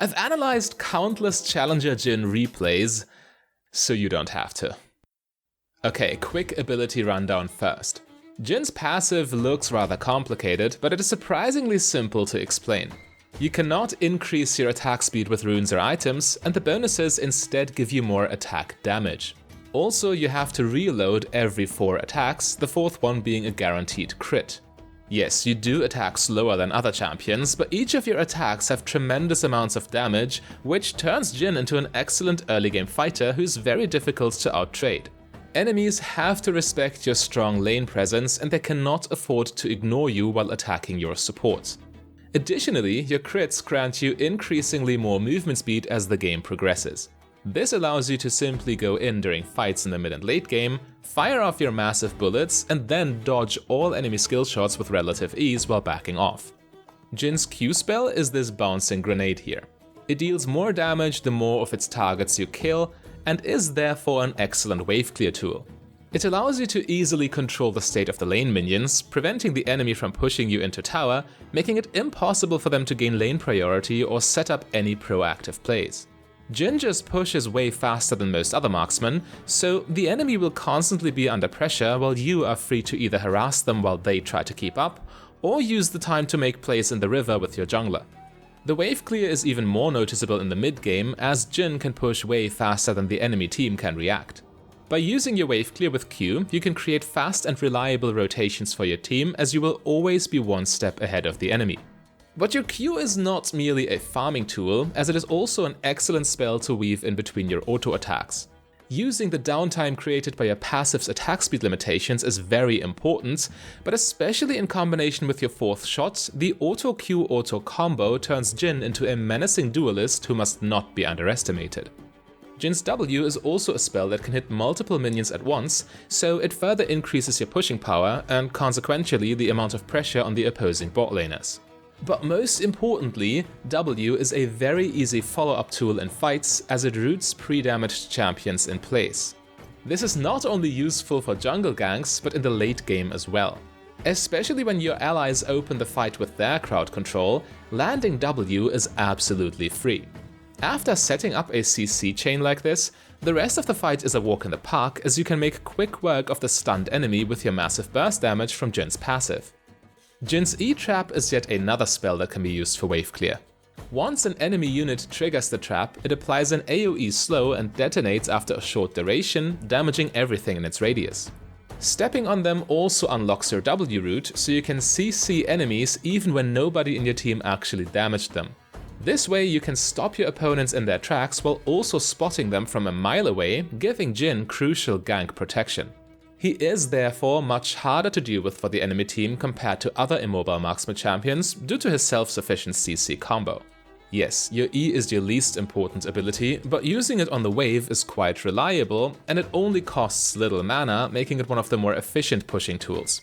I've analyzed countless Challenger Jhin replays, so you don't have to. Okay, quick ability rundown first. Jhin's passive looks rather complicated, but it is surprisingly simple to explain. You cannot increase your attack speed with runes or items, and the bonuses instead give you more attack damage. Also, you have to reload every 4 attacks, the 4th one being a guaranteed crit. Yes, you do attack slower than other champions, but each of your attacks have tremendous amounts of damage, which turns Jhin into an excellent early game fighter who's very difficult to outtrade. Enemies have to respect your strong lane presence, and they cannot afford to ignore you while attacking your support. Additionally, your crits grant you increasingly more movement speed as the game progresses. This allows you to simply go in during fights in the mid and late game, fire off your massive bullets, and then dodge all enemy skill shots with relative ease while backing off. Jhin's Q spell is this bouncing grenade here. It deals more damage the more of its targets you kill, and is therefore an excellent wave clear tool. It allows you to easily control the state of the lane minions, preventing the enemy from pushing you into tower, making it impossible for them to gain lane priority or set up any proactive plays. Jhin just pushes way faster than most other marksmen, so the enemy will constantly be under pressure while you are free to either harass them while they try to keep up, or use the time to make plays in the river with your jungler. The wave clear is even more noticeable in the mid game, as Jhin can push way faster than the enemy team can react. By using your wave clear with Q, you can create fast and reliable rotations for your team, as you will always be one step ahead of the enemy. But your Q is not merely a farming tool, as it is also an excellent spell to weave in between your auto attacks. Using the downtime created by your passive's attack speed limitations is very important, but especially in combination with your 4th shot, the auto Q auto combo turns Jhin into a menacing duelist who must not be underestimated. Jhin's W is also a spell that can hit multiple minions at once, so it further increases your pushing power and consequentially the amount of pressure on the opposing bot laners. But most importantly, W is a very easy follow-up tool in fights, as it roots pre-damaged champions in place. This is not only useful for jungle ganks, but in the late game as well. Especially when your allies open the fight with their crowd control, landing W is absolutely free. After setting up a CC chain like this, the rest of the fight is a walk in the park, as you can make quick work of the stunned enemy with your massive burst damage from Jhin's passive. Jhin's E-Trap is yet another spell that can be used for wave clear. Once an enemy unit triggers the trap, it applies an AoE slow and detonates after a short duration, damaging everything in its radius. Stepping on them also unlocks your W route, so you can CC enemies even when nobody in your team actually damaged them. This way you can stop your opponents in their tracks while also spotting them from a mile away, giving Jhin crucial gank protection. He is therefore much harder to deal with for the enemy team compared to other immobile marksman champions due to his self-sufficient CC combo. Yes, your E is your least important ability, but using it on the wave is quite reliable, and it only costs little mana, making it one of the more efficient pushing tools.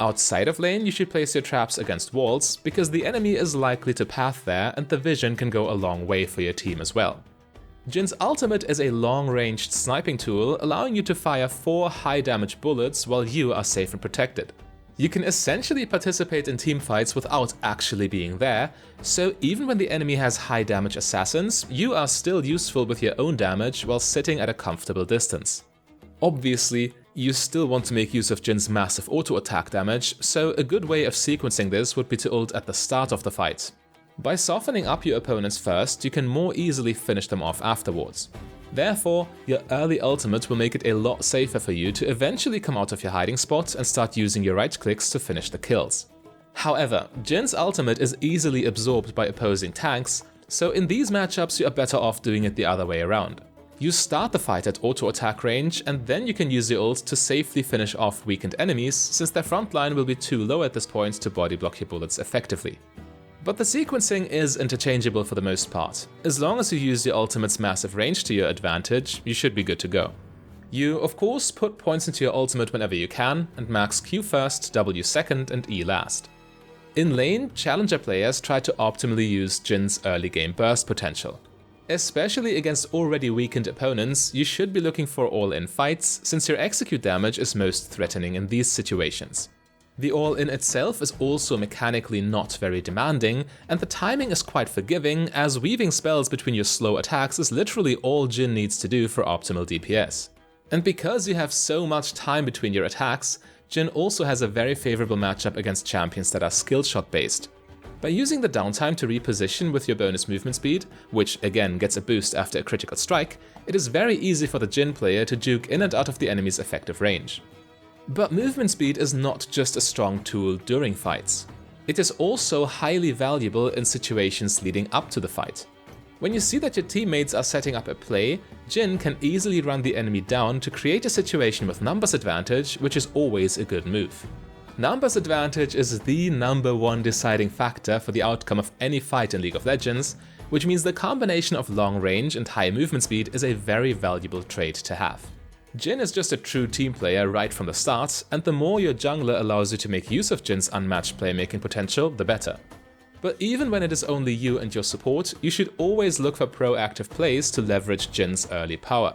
Outside of lane, you should place your traps against walls, because the enemy is likely to path there and the vision can go a long way for your team as well. Jhin's ultimate is a long-ranged sniping tool, allowing you to fire 4 high-damage bullets while you are safe and protected. You can essentially participate in teamfights without actually being there, so even when the enemy has high-damage assassins, you are still useful with your own damage while sitting at a comfortable distance. Obviously, you still want to make use of Jhin's massive auto-attack damage, so a good way of sequencing this would be to ult at the start of the fight. By softening up your opponents first, you can more easily finish them off afterwards. Therefore, your early ultimate will make it a lot safer for you to eventually come out of your hiding spot and start using your right clicks to finish the kills. However, Jhin's ultimate is easily absorbed by opposing tanks, so in these matchups you are better off doing it the other way around. You start the fight at auto attack range, and then you can use your ult to safely finish off weakened enemies, since their front line will be too low at this point to body block your bullets effectively. But the sequencing is interchangeable for the most part. As long as you use your ultimate's massive range to your advantage, you should be good to go. You, of course, put points into your ultimate whenever you can, and max Q first, W second, and E last. In lane, challenger players try to optimally use Jhin's early game burst potential. Especially against already weakened opponents, you should be looking for all-in fights, since your execute damage is most threatening in these situations. The all-in itself is also mechanically not very demanding, and the timing is quite forgiving, as weaving spells between your slow attacks is literally all Jhin needs to do for optimal DPS. And because you have so much time between your attacks, Jhin also has a very favorable matchup against champions that are skill shot based. By using the downtime to reposition with your bonus movement speed, which again gets a boost after a critical strike, it is very easy for the Jhin player to juke in and out of the enemy's effective range. But movement speed is not just a strong tool during fights. It is also highly valuable in situations leading up to the fight. When you see that your teammates are setting up a play, Jhin can easily run the enemy down to create a situation with numbers advantage, which is always a good move. Numbers advantage is the #1 deciding factor for the outcome of any fight in League of Legends, which means the combination of long range and high movement speed is a very valuable trait to have. Jhin is just a true team player right from the start, and the more your jungler allows you to make use of Jin's unmatched playmaking potential, the better. But even when it is only you and your support, you should always look for proactive plays to leverage Jin's early power.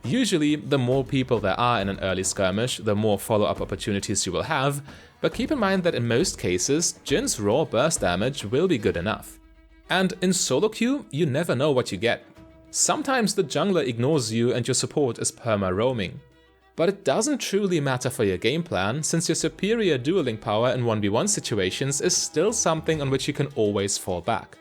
Usually, the more people there are in an early skirmish, the more follow-up opportunities you will have, but keep in mind that in most cases, Jin's raw burst damage will be good enough. And in solo queue, you never know what you get. Sometimes the jungler ignores you and your support is perma-roaming. But it doesn't truly matter for your game plan, since your superior dueling power in 1v1 situations is still something on which you can always fall back.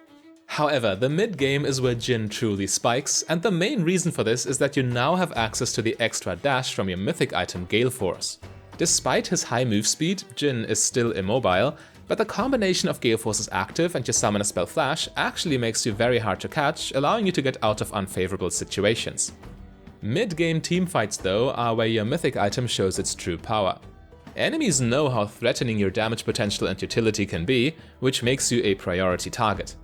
However, the mid-game is where Jhin truly spikes, and the main reason for this is that you now have access to the extra dash from your mythic item Galeforce. Despite his high move speed, Jhin is still immobile, but the combination of Galeforce's active and your summoner spell Flash actually makes you very hard to catch, allowing you to get out of unfavorable situations. Mid-game teamfights though are where your mythic item shows its true power. Enemies know how threatening your damage potential and utility can be, which makes you a priority target.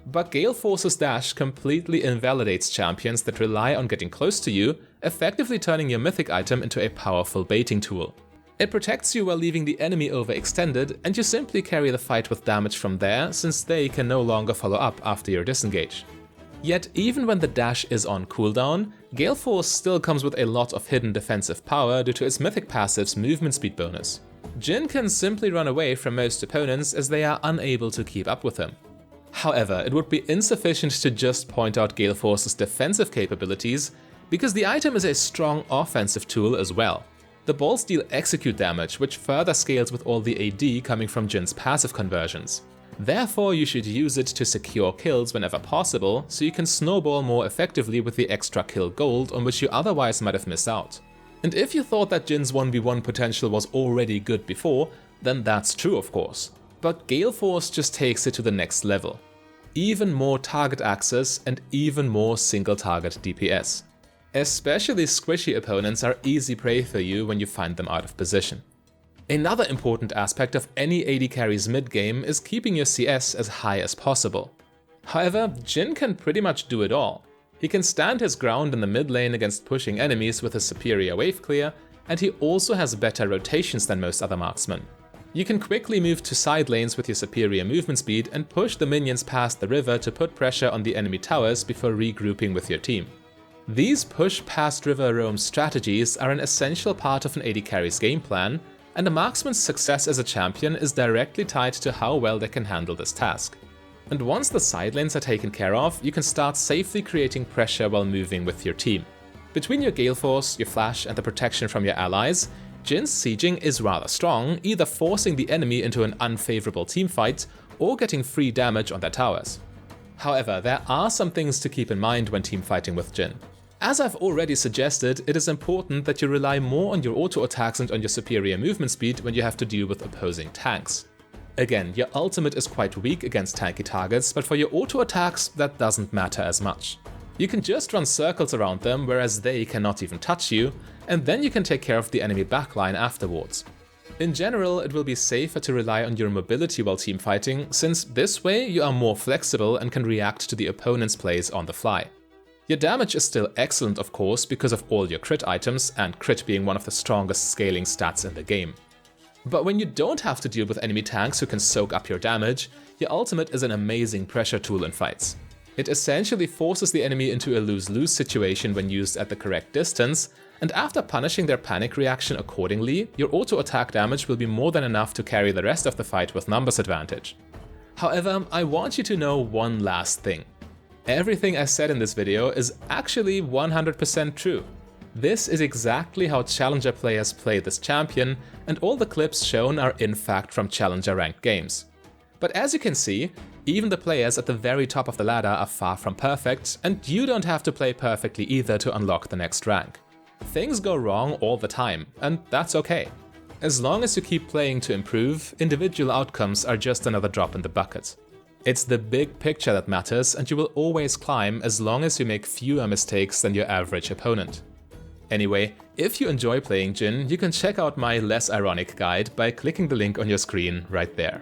But Galeforce's dash completely invalidates champions that rely on getting close to you, effectively turning your mythic item into a powerful baiting tool. It protects you while leaving the enemy overextended, and you simply carry the fight with damage from there, since they can no longer follow up after your disengage. Yet even when the dash is on cooldown, Galeforce still comes with a lot of hidden defensive power due to its mythic passive's movement speed bonus. Jhin can simply run away from most opponents as they are unable to keep up with him. However, it would be insufficient to just point out Galeforce's defensive capabilities, because the item is a strong offensive tool as well. The balls deal execute damage, which further scales with all the AD coming from Jin's passive conversions. Therefore, you should use it to secure kills whenever possible, so you can snowball more effectively with the extra kill gold on which you otherwise might have missed out. And if you thought that Jin's 1v1 potential was already good before, then that's true of course. But Galeforce just takes it to the next level. Even more target access and even more single target DPS. Especially squishy opponents are easy prey for you when you find them out of position. Another important aspect of any AD carry's mid-game is keeping your CS as high as possible. However, Jhin can pretty much do it all. He can stand his ground in the mid lane against pushing enemies with his superior wave clear, and he also has better rotations than most other marksmen. You can quickly move to side lanes with your superior movement speed and push the minions past the river to put pressure on the enemy towers before regrouping with your team. These push past river roam strategies are an essential part of an AD carry's game plan, and a marksman's success as a champion is directly tied to how well they can handle this task. And once the side lanes are taken care of, you can start safely creating pressure while moving with your team. Between your Galeforce, your Flash, and the protection from your allies, Jin's sieging is rather strong, either forcing the enemy into an unfavorable teamfight or getting free damage on their towers. However, there are some things to keep in mind when teamfighting with Jhin. As I've already suggested, it is important that you rely more on your auto attacks and on your superior movement speed when you have to deal with opposing tanks. Again, your ultimate is quite weak against tanky targets, but for your auto attacks, that doesn't matter as much. You can just run circles around them, whereas they cannot even touch you, and then you can take care of the enemy backline afterwards. In general, it will be safer to rely on your mobility while teamfighting, since this way you are more flexible and can react to the opponent's plays on the fly. Your damage is still excellent of course because of all your crit items, and crit being one of the strongest scaling stats in the game. But when you don't have to deal with enemy tanks who can soak up your damage, your ultimate is an amazing pressure tool in fights. It essentially forces the enemy into a lose-lose situation when used at the correct distance, and after punishing their panic reaction accordingly, your auto attack damage will be more than enough to carry the rest of the fight with numbers advantage. However, I want you to know one last thing. Everything I said in this video is actually 100% true. This is exactly how Challenger players play this champion, and all the clips shown are in fact from Challenger ranked games. But as you can see, even the players at the very top of the ladder are far from perfect, and you don't have to play perfectly either to unlock the next rank. Things go wrong all the time, and that's okay. As long as you keep playing to improve, individual outcomes are just another drop in the bucket. It's the big picture that matters, and you will always climb as long as you make fewer mistakes than your average opponent. Anyway, if you enjoy playing Jhin, you can check out my less ironic guide by clicking the link on your screen right there.